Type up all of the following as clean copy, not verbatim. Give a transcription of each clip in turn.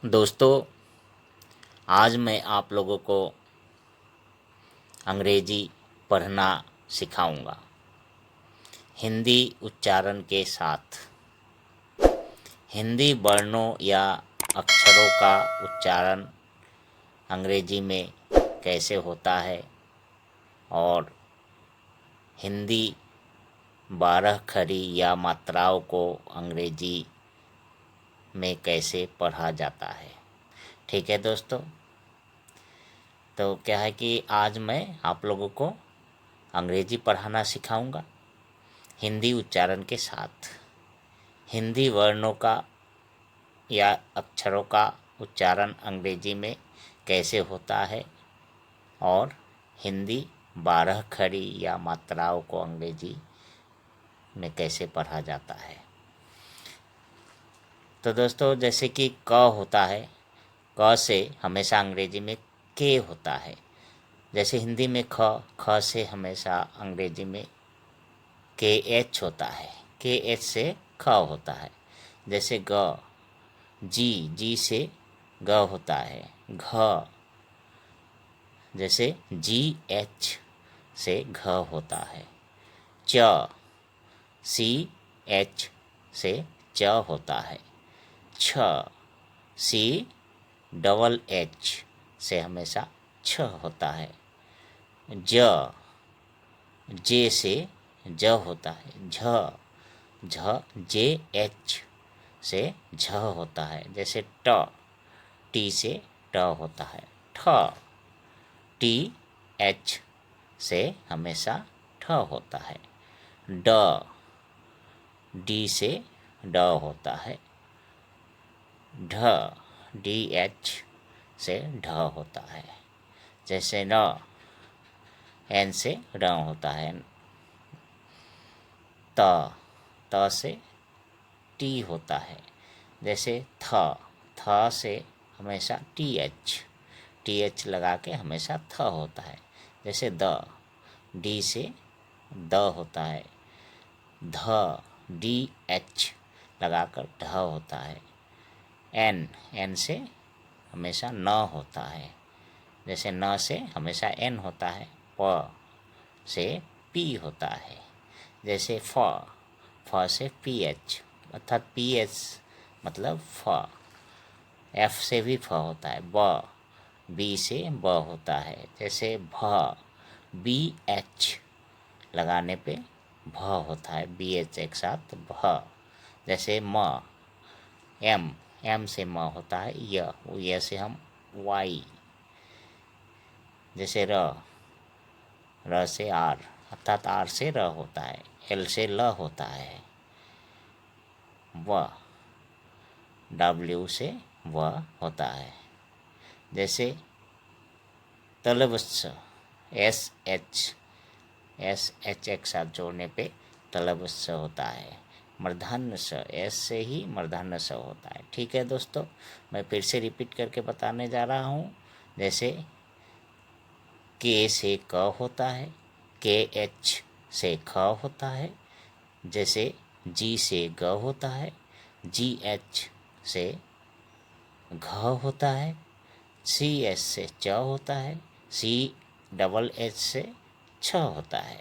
दोस्तों, आज मैं आप लोगों को अंग्रेजी पढ़ना सिखाऊंगा हिंदी उच्चारण के साथ। हिंदी वर्णों या अक्षरों का उच्चारण अंग्रेजी में कैसे होता है और हिंदी 12 खड़ी या मात्राओं को अंग्रेजी में कैसे पढ़ा जाता है। ठीक है दोस्तों, तो क्या है कि आज मैं आप लोगों को अंग्रेजी पढ़ाना सिखाऊंगा हिंदी उच्चारण के साथ। हिंदी वर्णों का या अक्षरों का उच्चारण अंग्रेजी में कैसे होता है और हिंदी 12 खड़ी या मात्राओं को अंग्रेजी में कैसे पढ़ा जाता है। तो दोस्तों, जैसे कि क होता है, क से हमेशा अंग्रेजी में के होता है। जैसे हिंदी में ख से हमेशा अंग्रेजी में के एच होता है, के एच से ख होता है। जैसे ग, जी से ग होता है। घ, जैसे जी एच से घ होता है। च, सी एच से च होता है। छ, सी डबल एच से हमेशा छ होता है। ज, जे से ज होता है। झ जे एच से झ होता है। जैसे टी से ट होता है। ठ, टी एच से हमेशा ठ होता है। डी से ड होता है। ढ, डी एच से ढ होता है। जैसे न, एन से र होता है। त से टी होता है। जैसे थ से हमेशा टी एच लगा के हमेशा थ होता है। जैसे डी से द होता है। ध, डी एच लगाकर ढ होता है। एन से हमेशा न होता है। जैसे न से हमेशा एन होता है। प से पी होता है। जैसे फ से पी एच, अर्थात पी एच मतलब फ। एफ से भी फ होता है। बी से ब होता है। जैसे बी एच लगाने पे भ होता है। बी एच एक साथ भ। जैसे एम से म होता है। य से हम वाई। जैसे र से आर, अर्थात आर से र होता है। एल से ल होता है। डब्ल्यू से व होता है। जैसे तलवत्स, एस एच एक साथ जोड़ने पे तलवत्स होता है। मूर्धन्य स, एस से ही मूर्धन्य स होता है। ठीक है दोस्तों, मैं फिर से रिपीट करके बताने जा रहा हूँ। जैसे के से क होता है। के एच से ख होता है। जैसे जी से ग होता है। जी एच से घ होता है। सी एस से च होता है। सी डबल एच से छ होता है।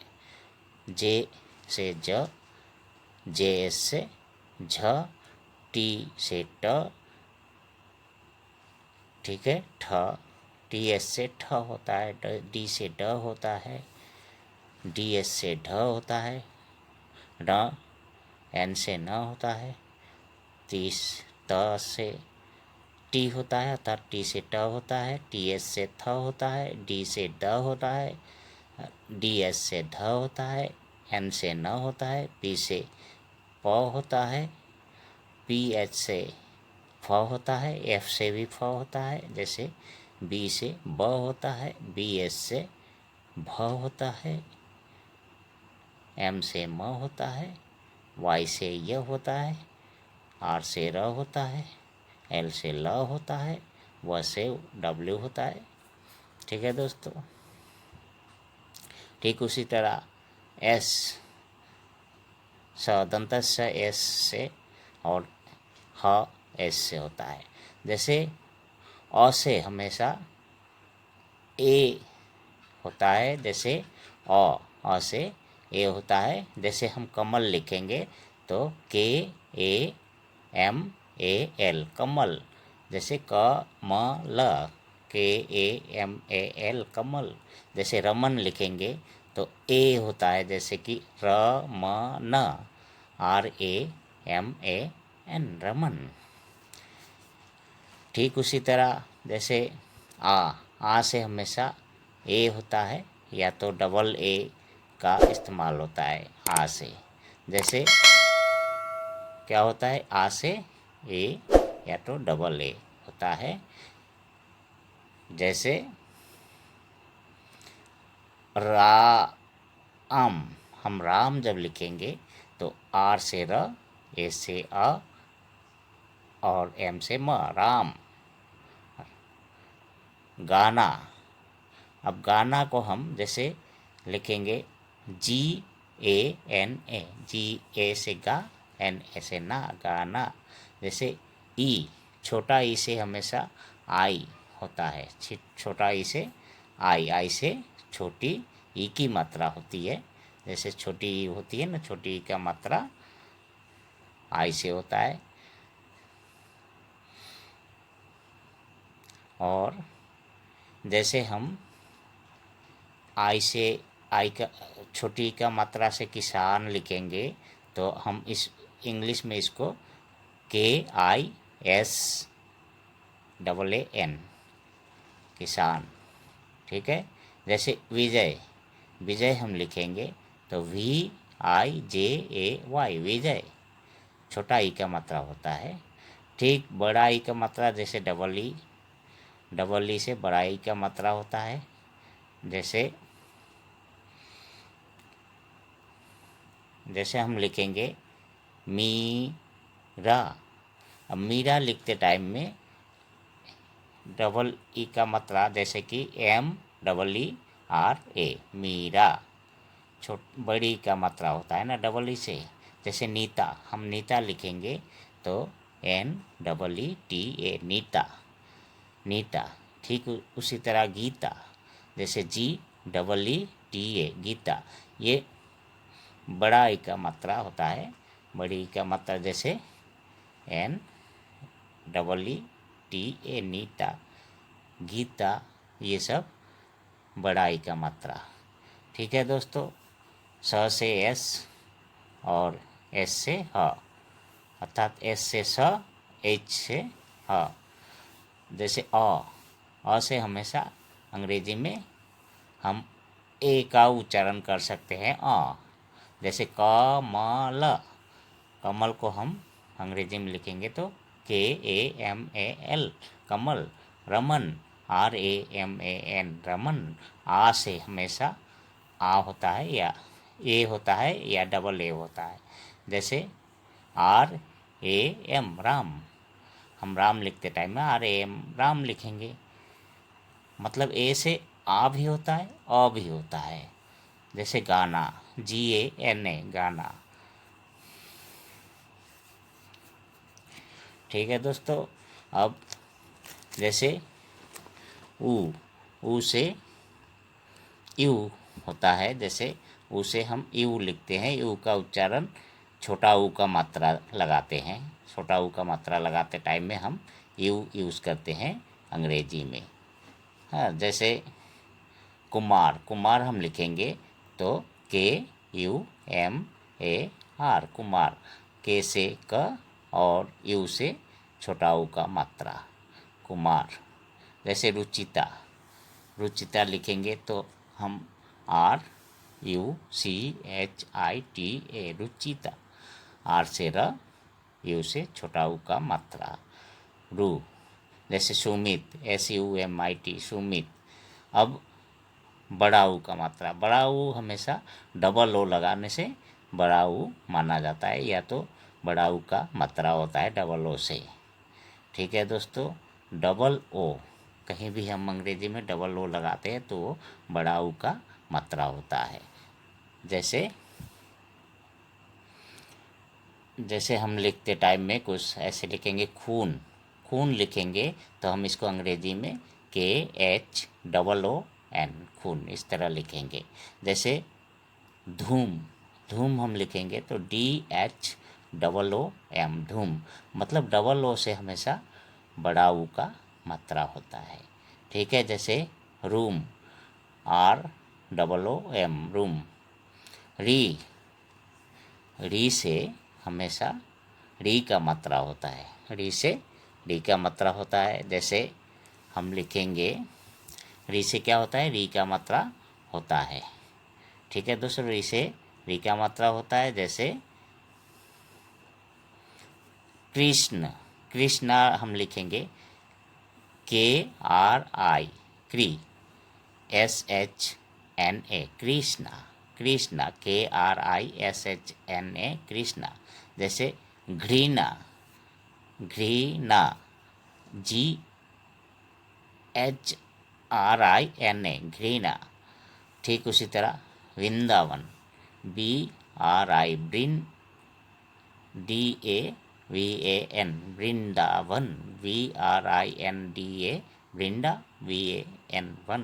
जे से ज, जे एस से झ, टी से ट, ठीक है, टी एस से ठ होता है। डी से ड होता है। डी एस से ढ होता है। एन से न होता है। त से टी होता है, अर्थात टी से ट होता है। टी एस से थ होता है। डी से ड होता है। डी एस से ध होता है। एन से न होता है। पी से प होता है। पी एच से फ होता है। एफ से भी फ होता है। जैसे बी से ब होता है। बी एस से भ होता है। एम से म होता है। वाई से य होता है। आर से र होता है। एल से ल होता है। व से डब्ल्यू होता है। ठीक है दोस्तों, ठीक उसी तरह एस, दंत एस से और ह एस से होता है। जैसे अ से हमेशा ए होता है, जैसे अ से ए होता है। जैसे हम कमल लिखेंगे तो KAMAL कमल। जैसे कमल KAMAL कमल। जैसे रमन लिखेंगे तो ए होता है, जैसे कि रमन RAMAN रमन। ठीक उसी तरह जैसे आ से हमेशा ए होता है, या तो डबल ए का इस्तेमाल होता है आ से। जैसे क्या होता है, आ से ए या तो डबल ए होता है। जैसे राम, हम राम जब लिखेंगे तो आर से र, ए से अ और एम से म, राम। गाना, अब गाना को हम जैसे लिखेंगे GANA, GA से गा, NA से ना, गाना। जैसे ई, छोटा ई से हमेशा आई होता है, छोटा ई से आई से छोटी ई की मात्रा होती है। जैसे छोटी ई होती है ना, छोटी ई का मात्रा आई से होता है। और जैसे हम आई से, आई का छोटी का मात्रा से किसान लिखेंगे तो हम इस इंग्लिश में इसको KISAAN किसान। ठीक है। जैसे विजय, विजय हम लिखेंगे तो VIJAY विजय, छोटा ई का मात्रा होता है। ठीक बड़ा ई का मात्रा जैसे डबल ई से बड़ा ई का मात्रा होता है। जैसे हम लिखेंगे मीरा। अब मीरा लिखते टाइम में डबल ई का मात्रा, जैसे कि MEERA मीरा, बड़ी का मात्रा होता है ना डबल ई से। जैसे नीता, हम नीता लिखेंगे तो NEETA नीता, नीता। ठीक उसी तरह गीता, जैसे GEETA गीता, ये बड़ा ई का मात्रा होता है। बड़ी ई का मात्रा जैसे NEETA नीता, गीता, ये सब बड़ा ई का मात्रा। ठीक है दोस्तों। स से एस और एस से ह, अर्थात एस से स, एच से ह। जैसे अ से हमेशा अंग्रेजी में हम ए का उच्चारण कर सकते हैं अ। जैसे कमल, कमल को हम अंग्रेजी में लिखेंगे तो KAMAL कमल। रमन RAMAN रमन। आ से हमेशा आ होता है या ए होता है या डबल ए होता है। जैसे RAM राम, हम राम लिखते टाइम में RAM राम लिखेंगे। मतलब ए से आ भी होता है, अ भी होता है। जैसे गाना, GANA गाना। ठीक है दोस्तों। अब जैसे ऊ से यू होता है। जैसे ऊ से हम यू लिखते हैं, यू का उच्चारण छोटा ऊ का मात्रा लगाते हैं। छोटा ऊ का मात्रा लगाते टाइम में हम यू यूज़ करते हैं अंग्रेजी में। हाँ, जैसे कुमार, कुमार हम लिखेंगे तो KUMAR कुमार, के से क और यू से छोटा ऊ का मात्रा कुमार। जैसे रुचिता, रुचिता लिखेंगे तो हम RUCHITA रुचिता, आर से र, यू से छोटा ऊ का मात्रा रू। जैसे सुमित, SUMIT सुमित। अब बड़ा ऊ का मात्रा, बड़ा ऊ हमेशा डबल ओ लगाने से बड़ा ऊ माना जाता है, या तो बड़ा ऊ का मात्रा होता है डबल ओ से। ठीक है दोस्तों। डबल ओ, कहीं भी हम अंग्रेजी में डबल ओ लगाते हैं तो वो बड़ा ऊ का मात्रा होता है। जैसे हम लिखते टाइम में कुछ ऐसे लिखेंगे खून, खून लिखेंगे तो हम इसको अंग्रेजी में KHOON खून इस तरह लिखेंगे। जैसे धूम, धूम हम लिखेंगे तो DHOOM धूम, मतलब डबल ओ से हमेशा बड़ा ऊ का मात्रा होता है। ठीक है। जैसे रूम, ROOM रूम। री, री से हमेशा री का मात्रा होता है, री से री का मात्रा होता है। जैसे हम लिखेंगे री से क्या होता है, री का मात्रा होता है। ठीक है दोस्तों, री से री का मात्रा होता है। जैसे कृष्ण, कृष्णा हम लिखेंगे KRI क्री, SHNA कृष्णा, कृष्णा KRISHNA कृष्णा। जैसे घृणा, घृणा GHRINA घृणा। ठीक उसी तरह Vrindavan, BRI Brin, DAVAN Vrindavan, VRINDA वृंदा, VAN।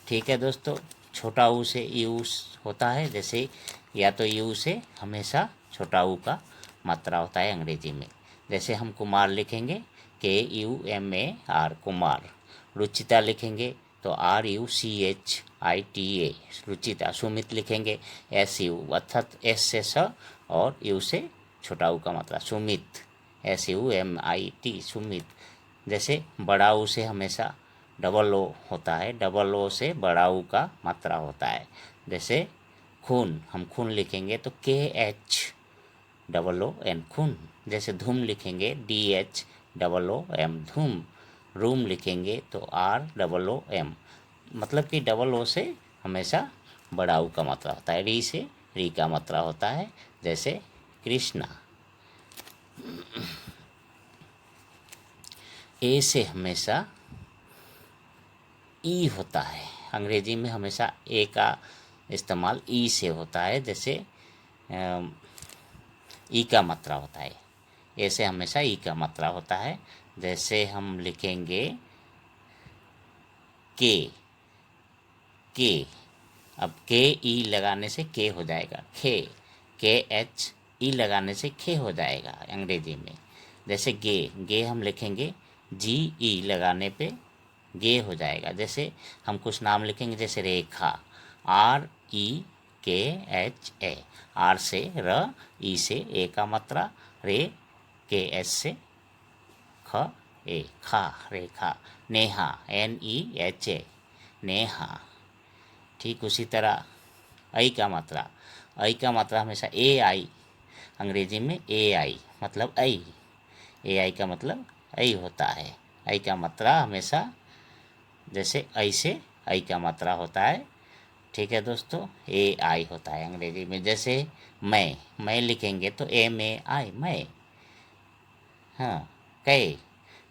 ठीक है दोस्तों, छोटा ऊ से यू होता है। जैसे या तो यू से हमेशा छोटा ऊ का मात्रा होता है अंग्रेजी में। जैसे हम कुमार लिखेंगे KUMAR कुमार। रुचिता लिखेंगे तो RUCHITA रुचिता। सुमित लिखेंगे SU अर्थात S से स और यू से छोटा ऊ का मात्रा सुमित, SUMIT सुमित। जैसे बड़ा ऊ से हमेशा डबल ओ होता है, डबल ओ से बड़ा ऊ का मात्रा होता है। जैसे खून, हम खून लिखेंगे तो KHOON खून। जैसे धूम लिखेंगे DHOOM धूम। रूम लिखेंगे तो ROOM, मतलब कि डबल ओ से हमेशा बड़ा ऊ का मात्रा होता है, री से री का मात्रा होता है। जैसे कृष्णा। ए से हमेशा ई होता है, अंग्रेजी में हमेशा ए का इस्तेमाल ई से होता है। जैसे ई का मात्रा होता है, ए से हमेशा ई का मात्रा होता है। जैसे हम लिखेंगे के, के, अब के ई लगाने से के हो जाएगा खे, KHE लगाने से खे हो जाएगा अंग्रेजी में। जैसे गे, गे हम लिखेंगे GE लगाने पे गे हो जाएगा। जैसे हम कुछ नाम लिखेंगे जैसे रेखा, REKHA, आर से र, ई से ए का मात्रा, रे KS से ख ए खा, रेखा। नेहा NEHA नेहा। ठीक उसी तरह आई का मात्रा, आई का मात्रा हमेशा AI, अंग्रेजी में AI मतलब आई, AI का मतलब आई होता है। आई का मात्रा हमेशा जैसे आई से आई का मात्रा होता है। ठीक है दोस्तों, AI होता है अंग्रेजी में। जैसे मैं लिखेंगे तो MAI मैं। हाँ, कै,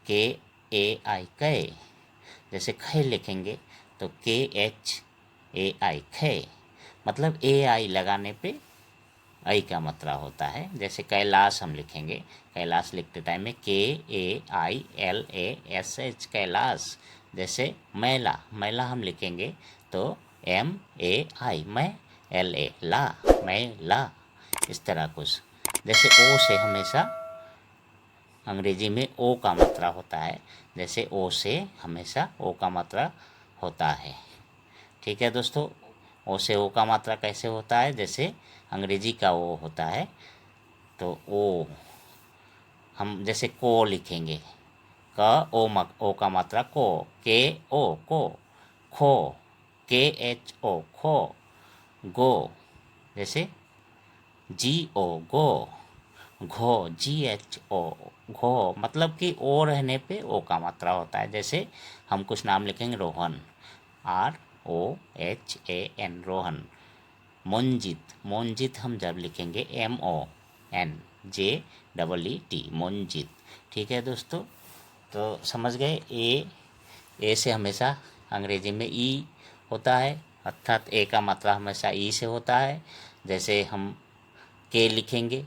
KAI कै। जैसे खे लिखेंगे तो KHAI खे, मतलब AI लगाने पे आई का मात्रा होता है। जैसे कैलाश हम लिखेंगे, कैलाश लिखते टाइम में KAILASH कैलाश। जैसे मैला, मैला हम लिखेंगे तो MAI मैं, LA ला, मैला। इस तरह कुछ। जैसे ओ से हमेशा अंग्रेजी में ओ का मात्रा होता है। जैसे ओ से हमेशा ओ का मात्रा होता है। ठीक है दोस्तों, ओ से ओ का मात्रा कैसे होता है, जैसे अंग्रेजी का ओ होता है तो ओ हम जैसे को लिखेंगे, ओ का मात्रा को, KO को। खो, KHO खो। गो, जैसे GO गो। घो, GHO घो, मतलब कि ओ रहने पे ओ का मात्रा होता है। जैसे हम कुछ नाम लिखेंगे रोहन, ROHAN रोहन। मोंजित, मोंजित हम जब लिखेंगे MONJEET मोंजित। ठीक है दोस्तों, तो समझ गए। ए से हमेशा अंग्रेजी में ई होता है, अर्थात ए का मात्रा हमेशा ई से होता है। जैसे हम के लिखेंगे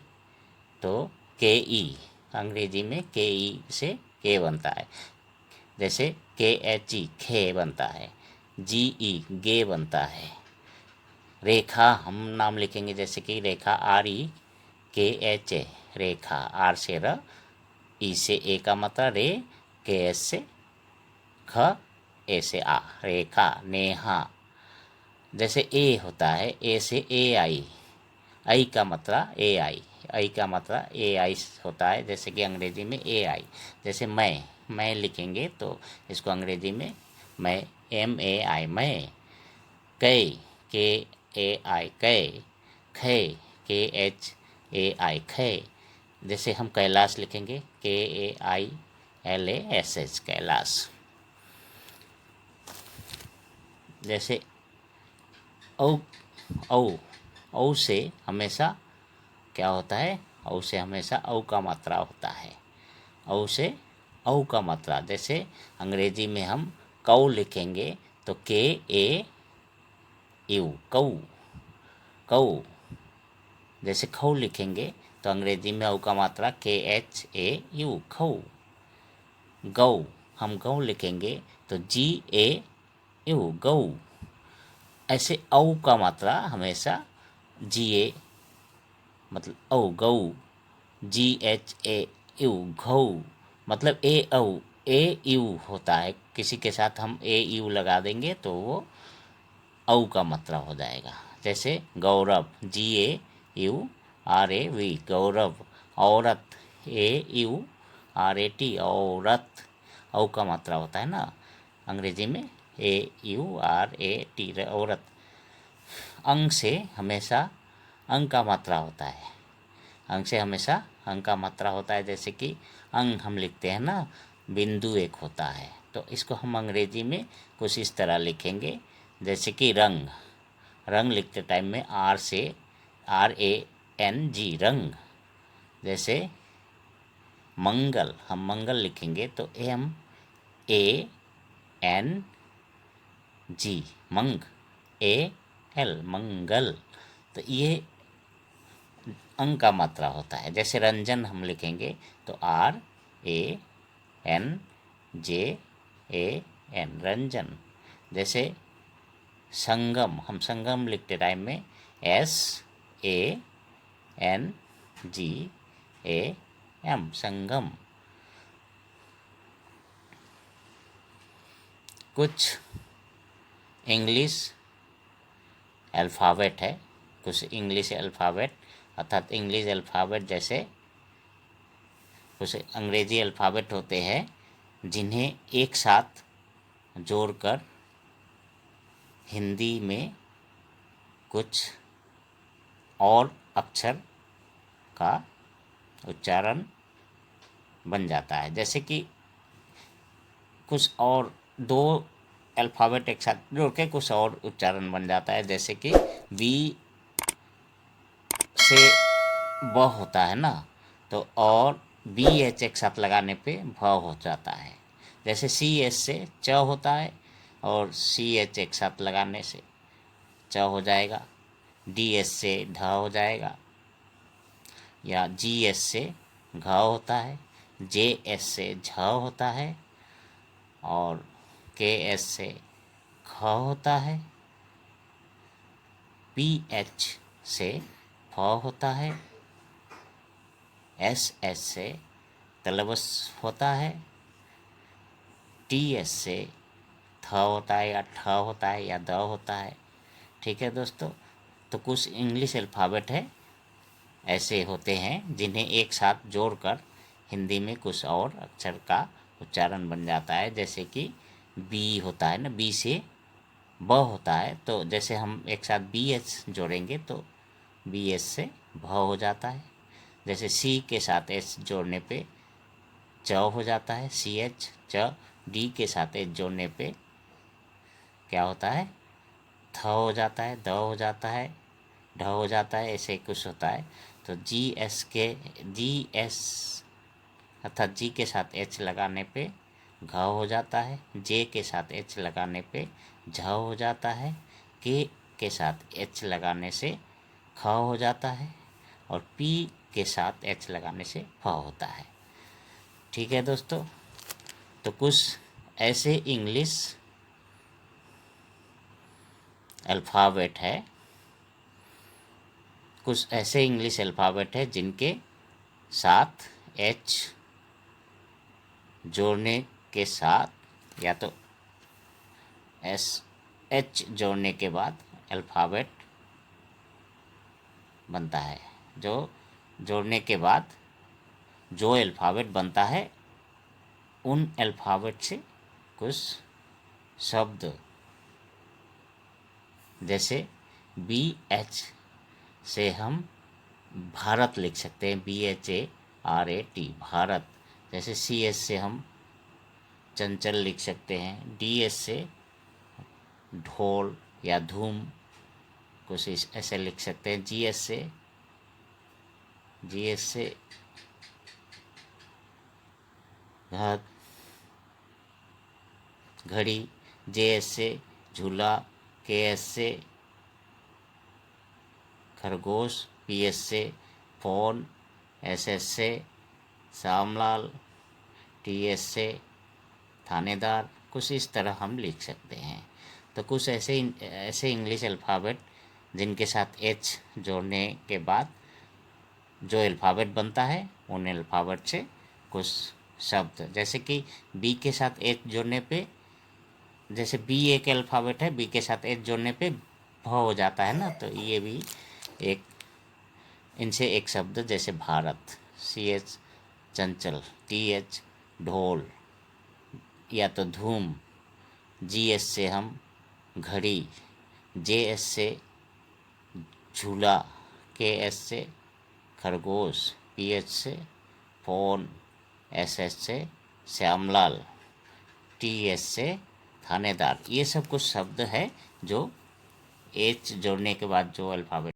तो KE, अंग्रेजी में KE से के बनता है। जैसे KHE खे बनता है, GE गे बनता है। रेखा हम नाम लिखेंगे, जैसे कि रेखा REKHA रेखा, आर से र, ई से ए का मात्रा रे, KS से ख, ए से आ, रेखा नेहा। जैसे ए होता है, ए से AI, आई का मात्रा AI, आई का मात्रा AI होता है, जैसे कि अंग्रेजी में AI। जैसे मैं लिखेंगे तो इसको अंग्रेजी में मैं MAI मैं। कै KAI कै, खै KHAI खै। जैसे हम कैलाश लिखेंगे KAILASH कैलाश। जैसे औ औ औ से हमेशा क्या होता है, औ से हमेशा औ का मात्रा होता है, औ से औ का मात्रा। जैसे अंग्रेजी में हम कौ लिखेंगे तो KAU कौ कौ। जैसे खौ लिखेंगे तो अंग्रेजी में औ का मात्रा KHAU खौ। गौ हम गौ लिखेंगे तो GAU गौ। ऐसे औ का मात्रा हमेशा GA मतलब औ गौ, GHAU घौ, मतलब AU होता है। किसी के साथ हम AU लगा देंगे तो वो औ का मात्रा हो जाएगा। जैसे गौरव GAURAV गौरव। औरत AURAT औरत, औ का मात्रा होता है ना अंग्रेजी में AURAT औरत। अंग से हमेशा अंग का मात्रा होता है, अंग से हमेशा अंग का मात्रा होता है। जैसे कि अंग हम लिखते हैं ना, बिंदु एक होता है, तो इसको हम अंग्रेजी में कुछ इस तरह लिखेंगे। जैसे कि रंग, रंग लिखते टाइम में R से RANG रंग। जैसे मंगल हम मंगल लिखेंगे तो MANG मंग, AL मंगल। तो ये अंग का मात्रा होता है। जैसे रंजन हम लिखेंगे तो RANJAN रंजन। जैसे संगम हम संगम लिखते टाइम में SANGAM संगम। कुछ इंग्लिश अल्फ़ाबेट है, कुछ इंग्लिश अल्फ़ाबेट अर्थात इंग्लिश अल्फ़ाबेट जैसे कुछ अंग्रेजी अल्फ़ाबेट होते हैं जिन्हें एक साथ जोड़कर हिंदी में कुछ और अक्षर का उच्चारण बन जाता है। जैसे कि कुछ और दो अल्फ़ाबेट एक साथ जोड़ के कुछ और उच्चारण बन जाता है। जैसे कि बी से ब होता है ना, तो और BH एक साथ लगाने पे भ हो जाता है। जैसे CS से च होता है और CH एक साथ लगाने से च हो जाएगा। DS से ढ हो जाएगा, या GS से घ होता है, JS से झ होता है और KS से ख होता है, PH से फ होता है, SS से तलवस होता है, TS से थ होता है या ठ होता है या द होता है। ठीक है दोस्तों, तो कुछ इंग्लिश अल्फ़ाबेट है ऐसे होते हैं जिन्हें एक साथ जोड़कर हिंदी में कुछ और अक्षर का उच्चारण बन जाता है। जैसे कि बी होता है ना, बी से ब होता है, तो जैसे हम एक साथ BH जोड़ेंगे तो BS से भ हो जाता है। जैसे C के साथ S जोड़ने पे च हो जाता है, CH च। D के साथ H जोड़ने पे क्या होता है, थ हो जाता है, द हो जाता है, ढ हो जाता है, ऐसे कुछ होता है। तो GS अर्थात G के साथ H लगाने पे घ हो जाता है, J के साथ H लगाने पे झ हो जाता है, K के साथ H लगाने से ख हो जाता है और P के साथ H लगाने से फ होता है। ठीक है दोस्तों, तो कुछ ऐसे इंग्लिश अल्फ़ाबेट है, कुछ ऐसे इंग्लिश अल्फ़ाबेट है जिनके साथ एच जोड़ने के साथ या तो एस एच जोड़ने के बाद अल्फ़ाबेट बनता है। जो जोड़ने के बाद जो अल्फ़ाबेट बनता है उन अल्फ़ाबेट से कुछ शब्द, जैसे बी एच से हम भारत लिख सकते हैं, BHARAT भारत। जैसे CS से हम चंचल लिख सकते हैं, DS से ढोल या धूम कुछ ऐसे लिख सकते हैं, GS से घर घड़ी, JS से झूला, KS से खरगोश, PS से फोन, SS से श्यामलाल, TS से थानेदार। कुछ इस तरह हम लिख सकते हैं। तो कुछ ऐसे इंग्लिश अल्फ़ाबेट जिनके साथ एच जोड़ने के बाद जो अल्फ़ाबेट बनता है उन अल्फ़ाबेट से कुछ शब्द, जैसे कि बी के साथ एच जोड़ने पे, जैसे बी एक अल्फ़ाबेट है, बी के साथ एच जोड़ने पे भ हो जाता है ना, तो ये भी एक इनसे एक शब्द, जैसे भारत, CH चंचल, TH ढोल या तो धूम, GS से हम घड़ी, JS से झूला, KS से खरगोश, PH से फोन, SS से श्यामलाल, TS से थानेदार। ये सब कुछ शब्द है जो एच जोड़ने के बाद जो अल्फ़ाबेट